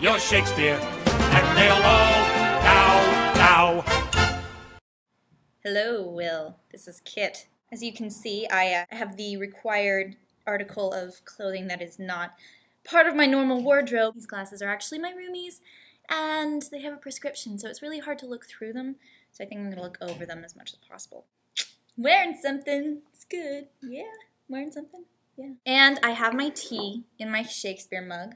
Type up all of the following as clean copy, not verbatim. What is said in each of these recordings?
you're Shakespeare, and they'll all bow down. Hello, Will. This is Kit. As you can see, I have the required article of clothing that is not part of my normal wardrobe. These glasses are actually my roomies, and they have a prescription, so it's really hard to look through them. So I think I'm going to look over them as much as possible. Wearing something. It's good. Yeah, wearing something. Yeah. And I have my tea in my Shakespeare mug.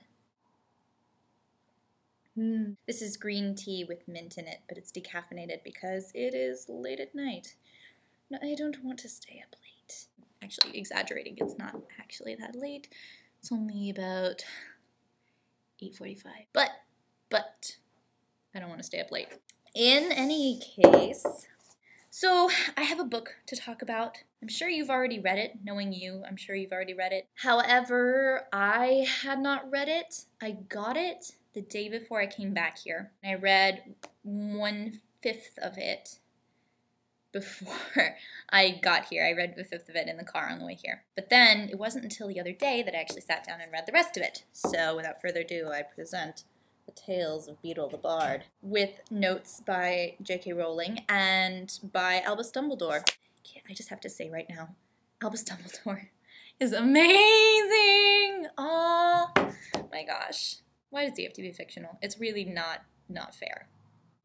This is green tea with mint in it, but it's decaffeinated because it is late at night. No, I don't want to stay up late. Actually, exaggerating, it's not actually that late. It's only about 8:45. But, I don't want to stay up late. In any case, so I have a book to talk about. I'm sure you've already read it. Knowing you, I'm sure you've already read it. However, I had not read it. I got it the day before I came back here. I read 1/5 of it before I got here. I read 1/5 of it in the car on the way here. But then it wasn't until the other day that I actually sat down and read the rest of it. So without further ado, I present The Tales of Beedle the Bard, with notes by J.K. Rowling and by Albus Dumbledore. I just have to say right now, Albus Dumbledore is amazing! Oh my gosh. Why does he have to be fictional? It's really not fair.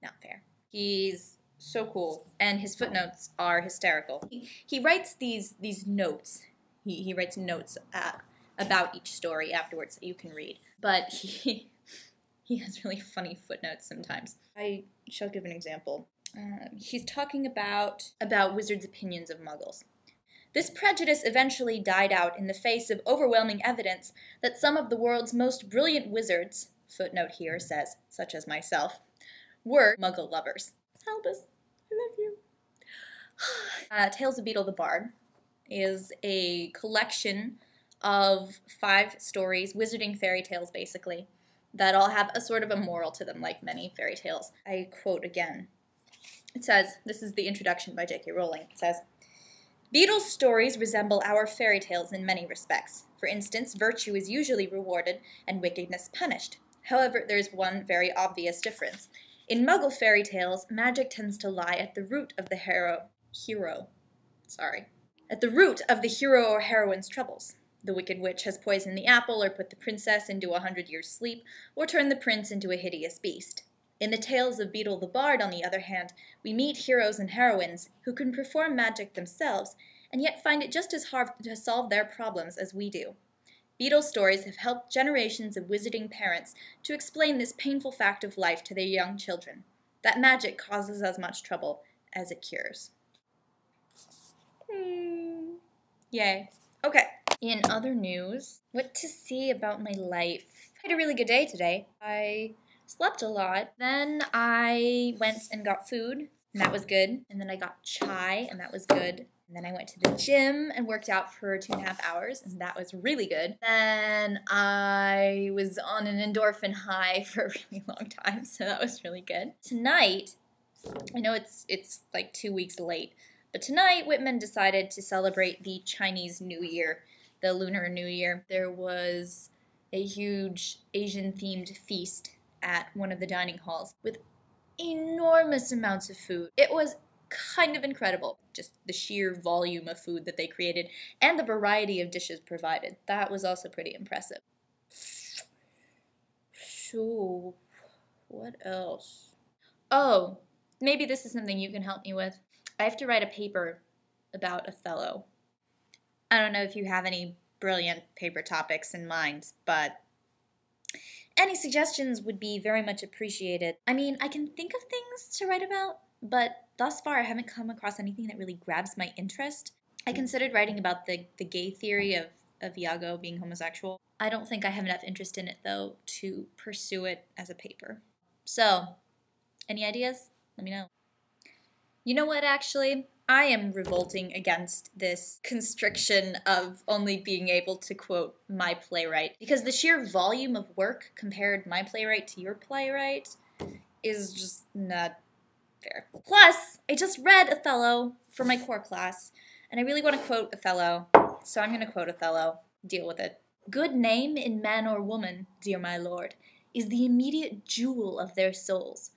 Not fair. He's so cool, and his footnotes are hysterical. He writes these notes. He writes notes about each story afterwards that you can read. But he has really funny footnotes sometimes. I shall give an example. He's talking about wizards' opinions of muggles. This prejudice eventually died out in the face of overwhelming evidence that some of the world's most brilliant wizards, footnote here says, such as myself, were muggle lovers. Albus, I love you. Tales of Beedle the Bard is a collection of 5 stories, wizarding fairy tales basically, that all have a sort of a moral to them, like many fairy tales. I quote again. It says, this is the introduction by J.K. Rowling. It says, Beedle's stories resemble our fairy tales in many respects. For instance, virtue is usually rewarded and wickedness punished. However, there is one very obvious difference. In Muggle fairy tales, magic tends to lie at the root of the hero or heroine's troubles. The Wicked Witch has poisoned the apple, or put the princess into 100 years' sleep, or turned the prince into a hideous beast. In the Tales of Beedle the Bard, on the other hand, we meet heroes and heroines who can perform magic themselves, and yet find it just as hard to solve their problems as we do. Beedle's stories have helped generations of wizarding parents to explain this painful fact of life to their young children, that magic causes as much trouble as it cures. Yay. Okay. In other news, what to see about my life? I had a really good day today. I slept a lot. Then I went and got food, and that was good. And then I got chai, and that was good. And then I went to the gym and worked out for 2.5 hours, and that was really good. Then I was on an endorphin high for a really long time, so that was really good. Tonight, I know it's like 2 weeks late, but tonight Whitman decided to celebrate the Chinese New Year, the Lunar New Year. There was a huge Asian-themed feast at one of the dining halls with enormous amounts of food. It was kind of incredible, just the sheer volume of food that they created and the variety of dishes provided. That was also pretty impressive. So, what else? Oh, maybe this is something you can help me with. I have to write a paper about Othello. I don't know if you have any brilliant paper topics in mind, but any suggestions would be very much appreciated. I mean, I can think of things to write about, but thus far I haven't come across anything that really grabs my interest. I considered writing about the gay theory of Iago being homosexual. I don't think I have enough interest in it, though, to pursue it as a paper. So, any ideas? Let me know. You know what, actually? I am revolting against this constriction of only being able to quote my playwright, because the sheer volume of work compared my playwright to your playwright is just not fair. Plus, I just read Othello for my core class, and I really want to quote Othello, so I'm going to quote Othello. Deal with it. Good name in man or woman, dear my lord, is the immediate jewel of their souls.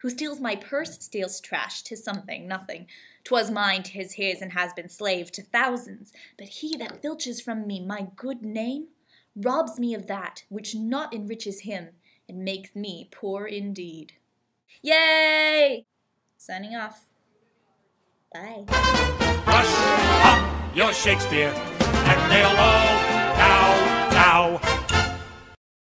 Who steals my purse steals trash, 'tis something, nothing. 'Twas mine, 'tis his, and has been slave to thousands. But he that filches from me my good name robs me of that which not enriches him, and makes me poor indeed. Yay! Signing off. Bye. Brush up your Shakespeare, and they'll all